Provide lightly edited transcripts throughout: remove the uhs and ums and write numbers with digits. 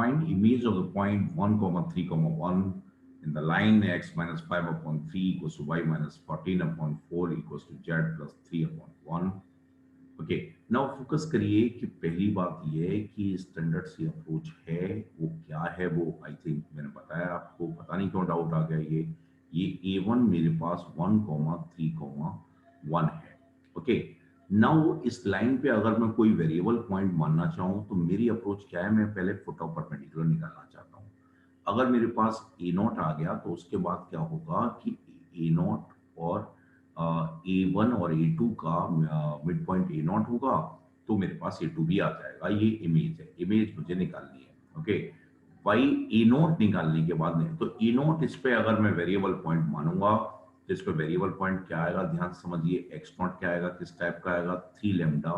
Find image of the point 1 comma 3 comma 1 in the line x minus 5 upon 3 equals to y minus 14 upon 4 equals to z plus 3 upon 1. Okay, now focus करिए कि पहली बात ये है कि standard सी approach है वो क्या है। वो आई थिंक मैंने बताया आपको, पता नहीं क्यों डाउट आ गया। ये A1 मेरे पास 1 कॉमा 3 कॉमा 1 है। ओके, नाउ इस लाइन पे अगर मैं कोई वेरिएबल पॉइंट मानना चाहूँ तो मेरी अप्रोच क्या है, मैं पहले फुट ऑफ परपेंडिकुलर निकालना चाहता हूँ। अगर मेरे पास A0 आ गया तो उसके बाद क्या होगा कि A0 और A1 और A2 का मिड पॉइंट A0 होगा तो मेरे पास A2 भी आ जाएगा। ये इमेज है, इमेज मुझे निकालनी है। ओके, वाई A0 निकालने के बाद नहीं तो A0 इस पे अगर मैं वेरिएबल पॉइंट मानूंगा तो इस पे वेरिएबल पॉइंट क्या आएगा, ध्यान से समझिए। x0 क्या आएगा, किस टाइप का आएगा, 3 लैम्डा,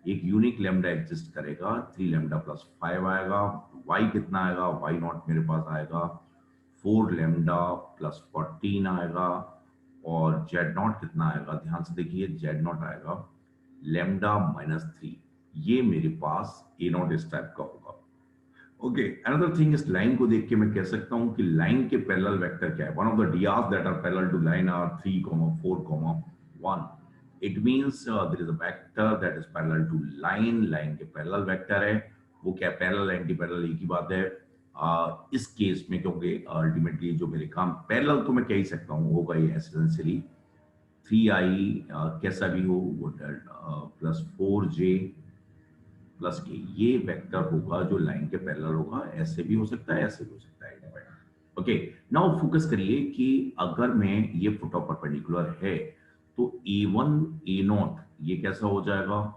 एक यूनिक लैम्डा एग्जिस्ट करेगा, 3 लैम्डा प्लस 5 आएगा। y कितना आएगा, y0 मेरे पास आएगा 4 लैम्डा प्लस 14 आएगा। और z0 कितना आएगा, ध्यान से देखिए, z0 आएगा लैम्डा माइनस 3। ये मेरे पास A0 इस टाइप का होगा। ओके, अनदर थिंग, इस लाइन को देख के मैं कह सकता हूं कि लाइन के पैरेलल वेक्टर क्या है। One of the DRs that are parallel to line are 3, 4, 1। It means there is a vector that is parallel to line. Line के पैरेलल वेक्टर है वो क्या, पैरेलल एंटी पैरेलल एक ही बात है। इस केस में क्योंकि अल्टीमेटली जो मेरे काम पैरेलल तो मैं कह ही सकता हूँ होगा ये एसेंशियली 3i कैसा भी हो वो प्लस 4j प्लस के, ये वेक्टर होगा जो लाइन के पैरेलल होगा। ऐसे भी हो सकता है, ऐसे भी हो सकता है। ओके, नाउ फोकस करिए कि अगर मैं ये फुट ऑफ परपेंडिकुलर है तो A1 A0 ये कैसा हो जाएगा।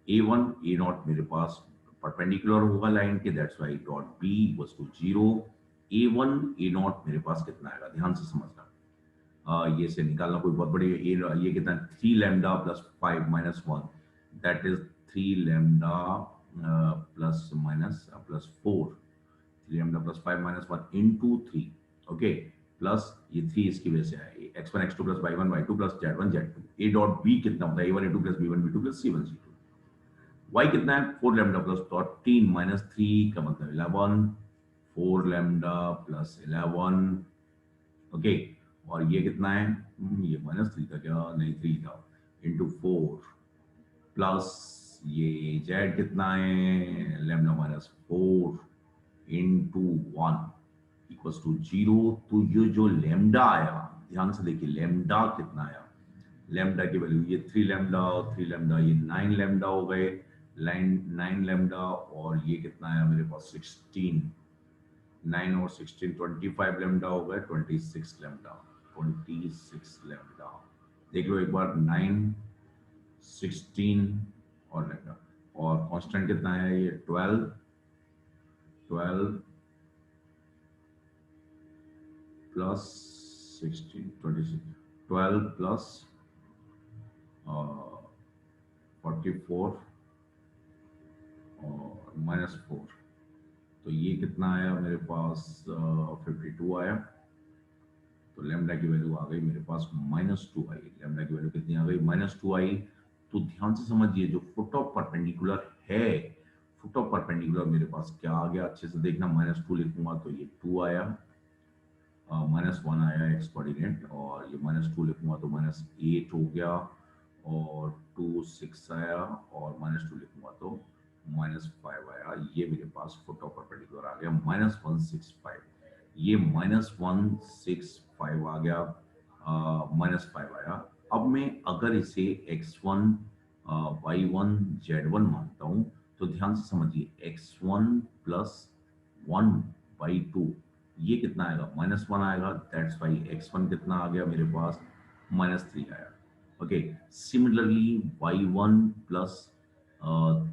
A1 A0 मेरे पास परपेंडिकुलर होगा लाइन के, that's why dot B equals to 0। A1 A0 मेरे पास कितना आएगा, ध्यान से समझना। ये से निकालना कोई बहुत बड़ी, ये कितना, 3 lambda plus 5 minus 1, that is 3 lambda plus minus plus 4, 3 lambda plus 5 minus 1 into 3। Okay, plus ये 3 इसकी वजह से आए, x1 x2 plus y1 y2 plus z1 z2। a dot b कितना होता है, a1 a2 plus b1 b2 plus c1 c2। y कितना है, 4 लैम्डा प्लस 13 माइनस 3 का मतलब 11, 4 लैम्डा प्लस 11। ओके, और ये कितना है, ये माइनस 3 था क्या, नहीं 3 था, इंटू 4 प्लस ये z कितना है, lambda minus 4 into 1 equals to 0। तो ये जो लैम्डा आया, ध्यान से देखिए लैम्डा कितना आया, लैम्डा की वैल्यू ये 3 लैम्डा और 3 लैम्डा ये 9 लैम्डा हो गए, लाइन 9 लैम्डा। और ये कितना आया मेरे पास 16, 9 और 16 25 लैम्डा हो गए, 26 लैम्डा, 26 लैम्डा। देख लो एक बार, 9 16 और लैम्डा, और कांस्टेंट कितना है ये 12 प्लस 16 26, 12 प्लस 44 और माइनस 4, तो ये कितना आया मेरे पास 52 आया। तो लैम्डा की वैल्यू आ गई मेरे पास -2 आई। लैम्डा की वैल्यू कितनी आ गई, -2 आई। तो ध्यान से समझिए जो फुट ऑफ परपेंडिकुलर है, फुट ऑफ परपेंडिकुलर मेरे पास क्या आ गया, अच्छे से देखना, -2 लिखूंगा तो ये 2 आया, -1 आया एक्स कोऑर्डिनेट, और ये -2 लिखूंगा तो -8 हो गया, और 2 6 आया, और -2 लिखूंगा तो -5 आया। ये मेरे पास फुट ऑफ परपेंडिकुलर आ गया -165। ये -165 आ गया, -5 आया। अब मैं अगर इसे x1 y1 z1 मानता हूं तो ध्यान से समझिए x1 प्लस 1/2 ये कितना आएगा, -1 आएगा, दैट्स वाई x1 कितना आ गया मेरे पास -3 आया। ओके, सिमिलरली y1 प्लस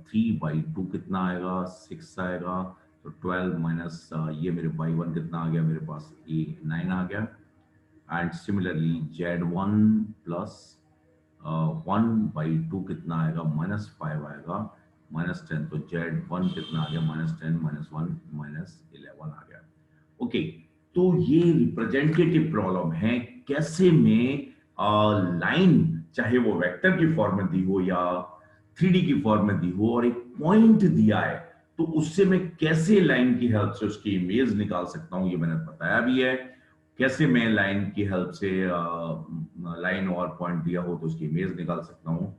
3/2 कितना आएगा, 6 आएगा। तो 12 माइनस ये मेरे y1 कितना आ गया मेरे पास, 9 आ गया। एंड सिमिलरली z1 प्लस 1/2 कितना आएगा, -5 आएगा, -10। तो z1 कितना आ गया, -10 -1 -11 आ गया। ओके, तो ये रिप्रेजेंटेटिव प्रॉब्लम है, कैसे में लाइन चाहे वो वेक्टर की फॉर्म में दी हो या 3D की फॉर्म में दी हो और एक पॉइंट दिया है, तो उससे मैं कैसे लाइन की हेल्प से उसकी इमेज निकाल सकता हूं, ये मैंने बताया भी है। कैसे मैं लाइन की हेल्प से लाइन और पॉइंट दिया हो तो उसकी इमेज निकाल सकता हूँ।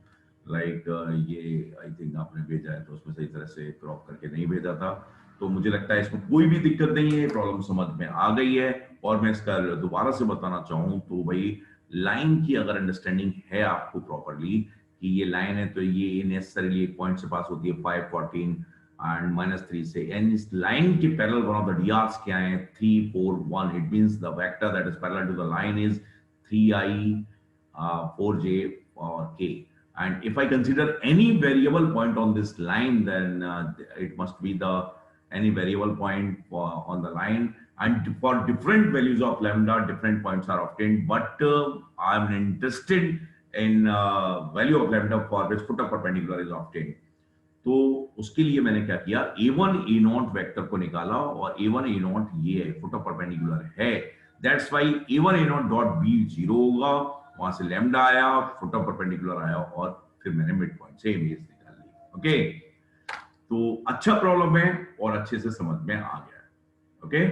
लाइक ये आई थिंक आपने भेजा है तो उसमें सही तरह से क्रॉप करके नहीं भेजा था, तो मुझे लगता है इसमें कोई भी दिक्कत नहीं है, प्रॉब्लम समझ में आ गई है। और मैं इसका दोबारा से बताना चाहूँ तो भाई, लाइन की अगर अंडरस्टैंडिंग है आपको प्रॉपरली कि ये लाइन है तो ये नेसेसरीली एक पॉइंट से पास होती है 514 एंड -3 से, एंड इस लाइन के parallel one of the DRs क्या है 3 4 1, it means the vector that is parallel to the line is 3i 4j or k. And if I consider any variable point on this line, then it must be the any variable point on the line, and for different values of lambda different points are obtained, but I'm interested in value of lambda for which foot of perpendicular is obtained. तो उसके लिए मैंने क्या किया, a1 a0 vector को निकाला, और a1 a0 ये है, फुट ऑफ परपेंडिकुलर है, that's why a1 a0 dot b 0 होगा, वहां से लैम्डा आया, फुट ऑफ परपेंडिकुलर आया, और फिर मैंने मिड पॉइंट से इमेज निकाल ली। ओके, तो अच्छा प्रॉब्लम है और अच्छे से समझ में आ गया है। ओके।